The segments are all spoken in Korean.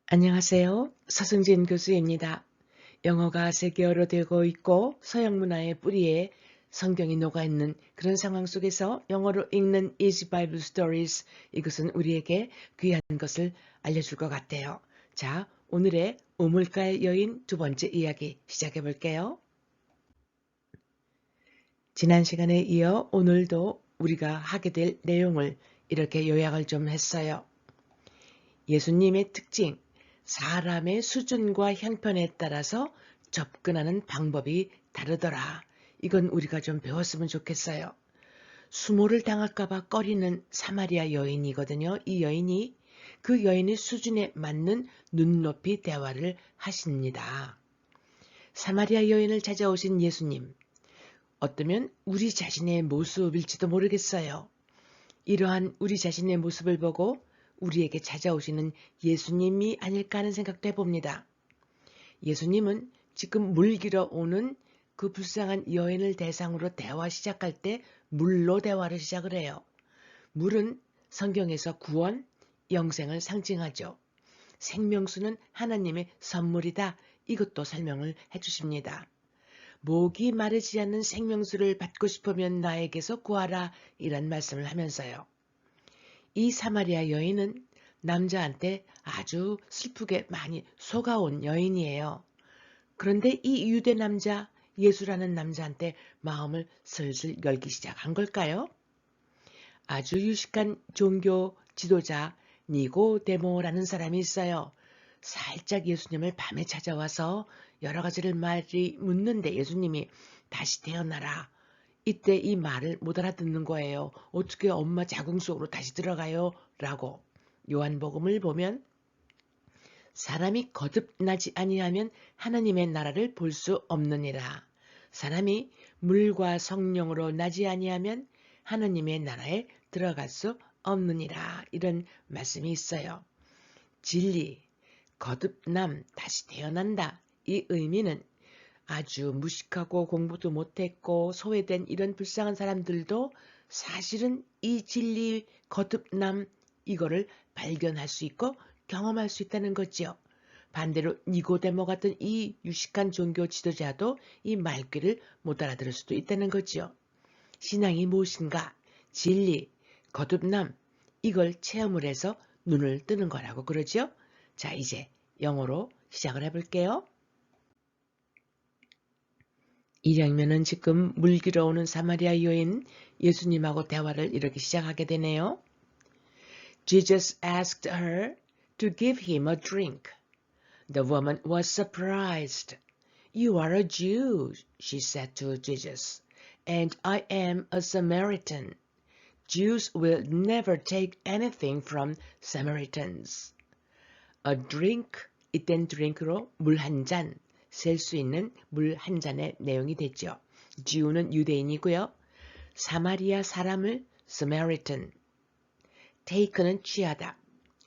안녕하세요. 서승진 교수입니다. 영어가 세계어로 되고 있고 서양 문화의 뿌리에 성경이 녹아있는 그런 상황 속에서 영어로 읽는 Easy Bible Stories, 이것은 우리에게 귀한 것을 알려줄 것 같아요. 자, 오늘의 우물가의 여인 두 번째 이야기 시작해 볼게요. 지난 시간에 이어 오늘도 우리가 하게 될 내용을 이렇게 요약을 좀 했어요. 예수님의 특징, 사람의 수준과 형편에 따라서 접근하는 방법이 다르더라. 이건 우리가 좀 배웠으면 좋겠어요. 수모를 당할까봐 꺼리는 사마리아 여인이거든요. 이 여인이 그 여인의 수준에 맞는 눈높이 대화를 하십니다. 사마리아 여인을 찾아오신 예수님, 어쩌면 우리 자신의 모습일지도 모르겠어요. 이러한 우리 자신의 모습을 보고 우리에게 찾아오시는 예수님이 아닐까 하는 생각도 해봅니다. 예수님은 지금 물 길어 오는 그 불쌍한 여인을 대상으로 대화 시작할 때 물로 대화를 시작을 해요. 물은 성경에서 구원, 영생을 상징하죠. 생명수는 하나님의 선물이다. 이것도 설명을 해주십니다. 목이 마르지 않는 생명수를 받고 싶으면 나에게서 구하라. 이란 말씀을 하면서요. 이 사마리아 여인은 남자한테 아주 슬프게 많이 속아온 여인이에요. 그런데 이 유대 남자, 예수라는 남자한테 마음을 슬슬 열기 시작한 걸까요? 아주 유식한 종교 지도자 니고데모라는 사람이 있어요. 살짝 예수님을 밤에 찾아와서 여러 가지를 말이 묻는데 예수님이 다시 태어나라. 이때 이 말을 못 알아듣는 거예요. 어떻게 엄마 자궁 속으로 다시 들어가요? 라고. 요한복음을 보면 사람이 거듭나지 아니하면 하나님의 나라를 볼 수 없느니라. 사람이 물과 성령으로 나지 아니하면 하나님의 나라에 들어갈 수 없느니라. 이런 말씀이 있어요. 진리, 거듭남, 다시 태어난다. 이 의미는 아주 무식하고 공부도 못했고 소외된 이런 불쌍한 사람들도 사실은 이 진리, 거듭남, 이거를 발견할 수 있고 경험할 수 있다는 거지요. 반대로 니고데모 같은 이 유식한 종교 지도자도 이 말귀를 못 알아들을 수도 있다는 거지요. 신앙이 무엇인가? 진리, 거듭남, 이걸 체험을 해서 눈을 뜨는 거라고 그러죠. 자, 이제 영어로 시작을 해볼게요. 이 장면은 지금 물 길어 오는 사마리아 여인 예수님하고 대화를 이렇게 시작하게 되네요. Jesus asked her to give him a drink. The woman was surprised. You are a Jew, she said to Jesus, and I am a Samaritan. Jews will never take anything from Samaritans. A drink, 이땐 drink로 물 한 잔, 셀 수 있는 물 한 잔의 내용이 됐죠. Jew는 유대인이고요. 사마리아 사람을 Samaritan, take는 취하다,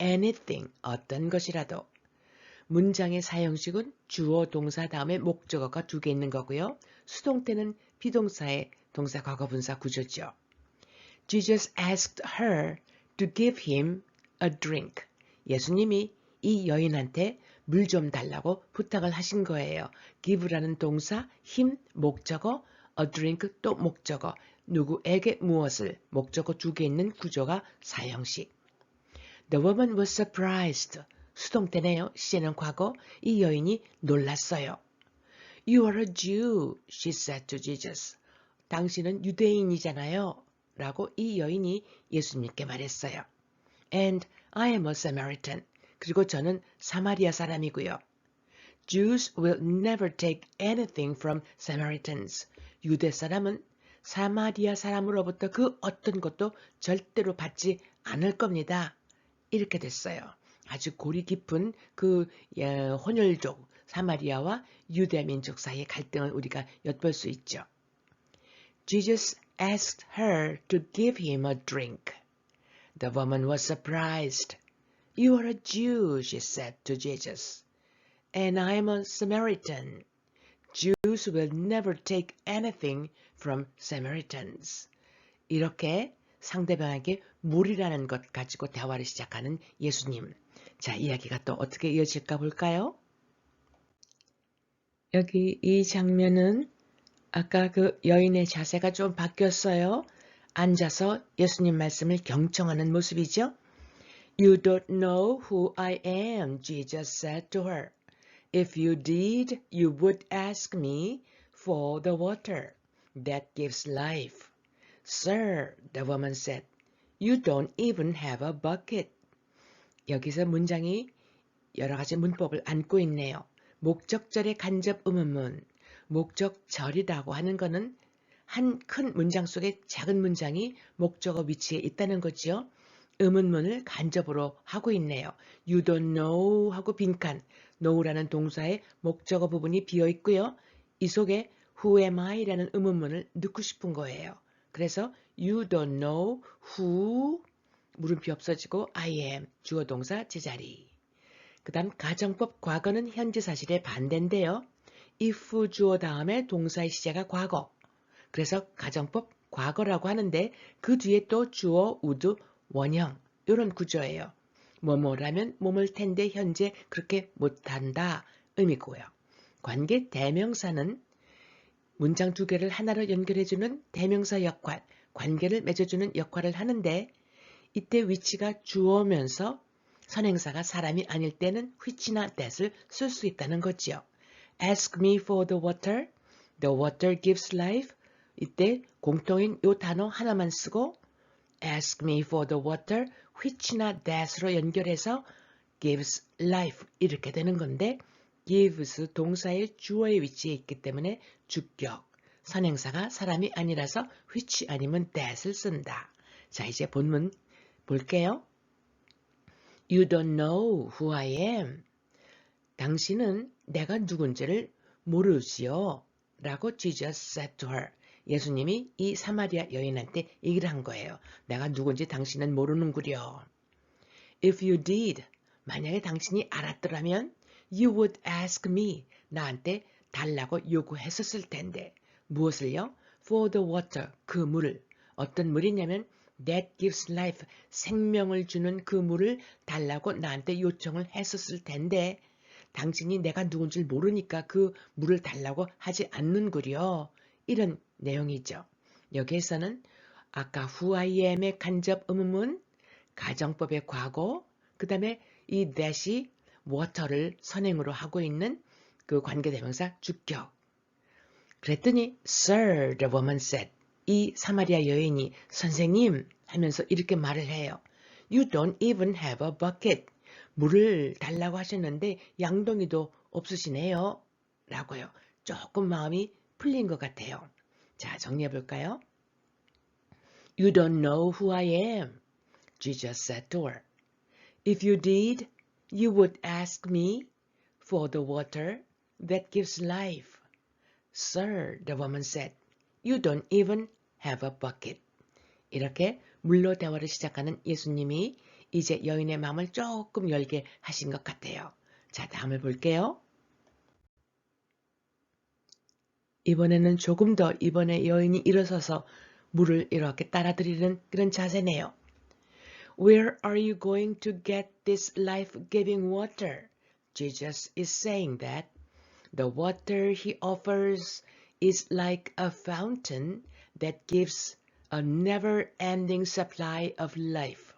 anything, 어떤 것이라도. 문장의 사형식은 주어 동사 다음에 목적어가 두 개 있는 거고요. 수동태는 비동사의 동사 과거분사 구조죠. Jesus asked her to give him a drink. 예수님이 이 여인한테 물 좀 달라고 부탁을 하신 거예요. give라는 동사, him, 목적어, a drink 또 목적어, 누구에게 무엇을, 목적어 두 개 있는 구조가 사형식. The woman was surprised. 수동태네요. 시제는 과거. 이 여인이 놀랐어요. You are a Jew, she said to Jesus. 당신은 유대인이잖아요. 라고 이 여인이 예수님께 말했어요. And I am a Samaritan. 그리고 저는 사마리아 사람이고요. Jews will never take anything from Samaritans. 유대 사람은 사마리아 사람으로부터 그 어떤 것도 절대로 받지 않을 겁니다. 이렇게 됐어요. 아주 골이 깊은 그 혼혈족 사마리아와 유대 민족 사이의 갈등을 우리가 엿볼 수 있죠. Jesus asked her to give him a drink. The woman was surprised. You are a Jew, she said to Jesus, and I am a Samaritan. Jews will never take anything from Samaritans. 이렇게 상대방에게 물이라는 것 가지고 대화를 시작하는 예수님. 자, 이야기가 또 어떻게 이어질까 볼까요? 여기 이 장면은 아까 그 여인의 자세가 좀 바뀌었어요. 앉아서 예수님 말씀을 경청하는 모습이죠. You don't know who I am, Jesus said to her. If you did, you would ask me for the water that gives life. Sir, the woman said, you don't even have a bucket. 여기서 문장이 여러 가지 문법을 안고 있네요. 목적절의 간접 의문문, 목적절이라고 하는 것은 한 큰 문장 속에 작은 문장이 목적어 위치에 있다는 거지요. 의문문을 간접으로 하고 있네요. You don't know 하고 빈칸, know라는 동사의 목적어 부분이 비어 있고요. 이 속에 who am I 라는 의문문을 넣고 싶은 거예요. 그래서 you don't know who 물음표 없어지고 I am 주어 동사 제자리. 그 다음 가정법 과거는 현재 사실의 반대인데요. if 주어 다음에 동사의 시제가 과거. 그래서 가정법 과거라고 하는데 그 뒤에 또 주어, would, 원형 이런 구조예요. 뭐뭐라면 뭐뭘 텐데 현재 그렇게 못한다 의미고요. 관계 대명사는 문장 두 개를 하나로 연결해주는 대명사 역할, 관계를 맺어주는 역할을 하는데 이때 위치가 주어면서 선행사가 사람이 아닐 때는 which나 that을 쓸 수 있다는 거지요. Ask me for the water. The water gives life. 이때 공통인 이 단어 하나만 쓰고 ask me for the water, which나 that으로 연결해서 gives life 이렇게 되는 건데 gives 동사의 주어의 위치에 있기 때문에 주격, 선행사가 사람이 아니라서 which 아니면 that을 쓴다. 자, 이제 본문 볼게요. You don't know who I am. 당신은 내가 누군지를 모르지요. 라고 Jesus said to her. 예수님이 이 사마리아 여인한테 얘기를 한 거예요. 내가 누군지 당신은 모르는구려. If you did, 만약에 당신이 알았더라면 you would ask me, 나한테 달라고 요구했었을 텐데. 무엇을요? For the water, 그 물을. 어떤 물이냐면 that gives life, 생명을 주는 그 물을 달라고 나한테 요청을 했었을 텐데 당신이 내가 누군지 모르니까 그 물을 달라고 하지 않는구려. 이런 내용이죠. 여기에서는 아까 who I am의 간접 의문문, 가정법의 과거, 그 다음에 이 that이 water를 선행으로 하고 있는 그 관계대명사 주격. 그랬더니 Sir, the woman said. 이 사마리아 여인이 선생님 하면서 이렇게 말을 해요. You don't even have a bucket. 물을 달라고 하셨는데 양동이도 없으시네요. 라고요. 조금 마음이 풀린 것 같아요. 자, 정리해 볼까요? You don't know who I am, Jesus said to her. If you did, you would ask me for the water that gives life. Sir, the woman said, you don't even have a bucket. 이렇게 물로 대화를 시작하는 예수님이 이제 여인의 마음을 조금 열게 하신 것 같아요. 자, 다음을 볼게요. 이번에는 조금 더 이번에 여인이 일어서서 물을 이렇게 따라드리는 그런 자세네요. Where are you going to get this life-giving water? Jesus is saying that the water he offers is like a fountain that gives a never-ending supply of life.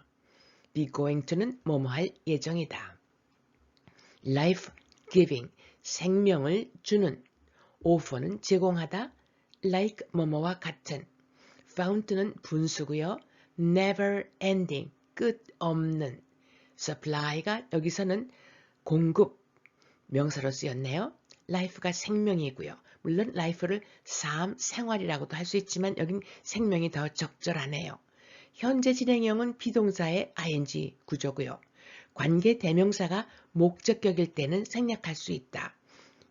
be going to는 뭐뭐 할 예정이다. life-giving, 생명을 주는. offer는 제공하다. like 뭐뭐와 같은. fountain은 분수고요. never-ending, 끝 없는. supply가 여기서는 공급, 명사로 쓰였네요. life가 생명이고요. 물론 life를 삶, 생활이라고도 할 수 있지만 여긴 생명이 더 적절하네요. 현재 진행형은 비동사의 ing 구조고요. 관계 대명사가 목적격일 때는 생략할 수 있다.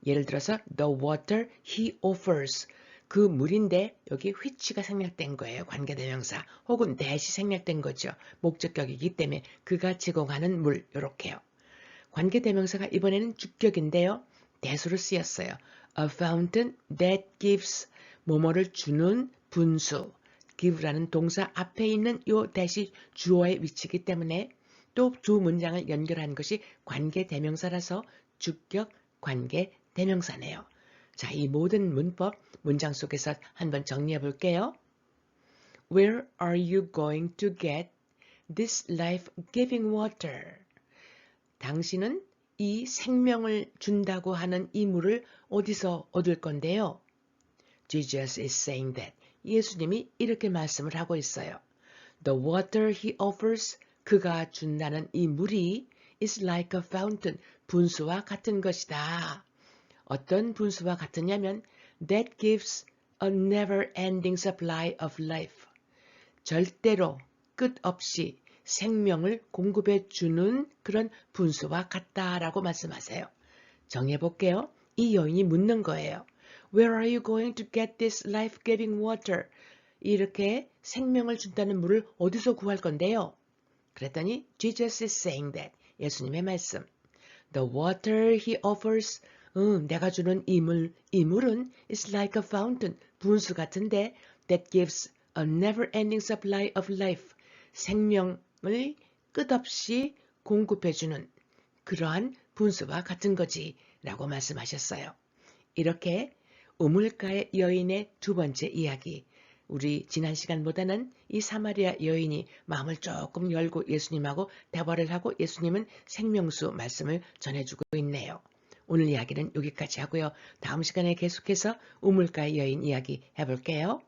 예를 들어서 the water he offers, 그 물인데 여기 which가 생략된 거예요. 관계 대명사 혹은 that이 생략된 거죠. 목적격이기 때문에 그가 제공하는 물 이렇게요. 관계 대명사가 이번에는 주격인데요. that으로 쓰였어요. A fountain that gives 뭐뭐를 주는 분수. give라는 동사 앞에 있는 요 that이 주어의 위치이기 때문에 또 두 문장을 연결한 것이 관계 대명사라서 주격 관계 대명사네요. 자, 이 모든 문법 문장 속에서 한번 정리해 볼게요. Where are you going to get this life-giving water? 당신은 이 생명을 준다고 하는 이 물을 어디서 얻을 건데요? Jesus is saying that. 예수님이 이렇게 말씀을 하고 있어요. The water he offers, 그가 준다는 이 물이 is like a fountain, 분수와 같은 것이다. 어떤 분수와 같으냐면 that gives a never-ending supply of life. 절대로 끝없이 생명을 공급해 주는 그런 분수와 같다라고 말씀하세요. 정해볼게요. 이 여인이 묻는 거예요. Where are you going to get this life-giving water? 이렇게 생명을 준다는 물을 어디서 구할 건데요? 그랬더니 Jesus is saying that. 예수님의 말씀. The water he offers, 내가 주는 이 물은 is like a fountain, 분수 같은데 that gives a never-ending supply of life, 생명을 끝없이 공급해주는 그러한 분수와 같은 거지 라고 말씀하셨어요. 이렇게 우물가의 여인의 두 번째 이야기, 우리 지난 시간보다는 이 사마리아 여인이 마음을 조금 열고 예수님하고 대화를 하고 예수님은 생명수 말씀을 전해주고 있네요. 오늘 이야기는 여기까지 하고요. 다음 시간에 계속해서 우물가의 여인 이야기 해볼게요.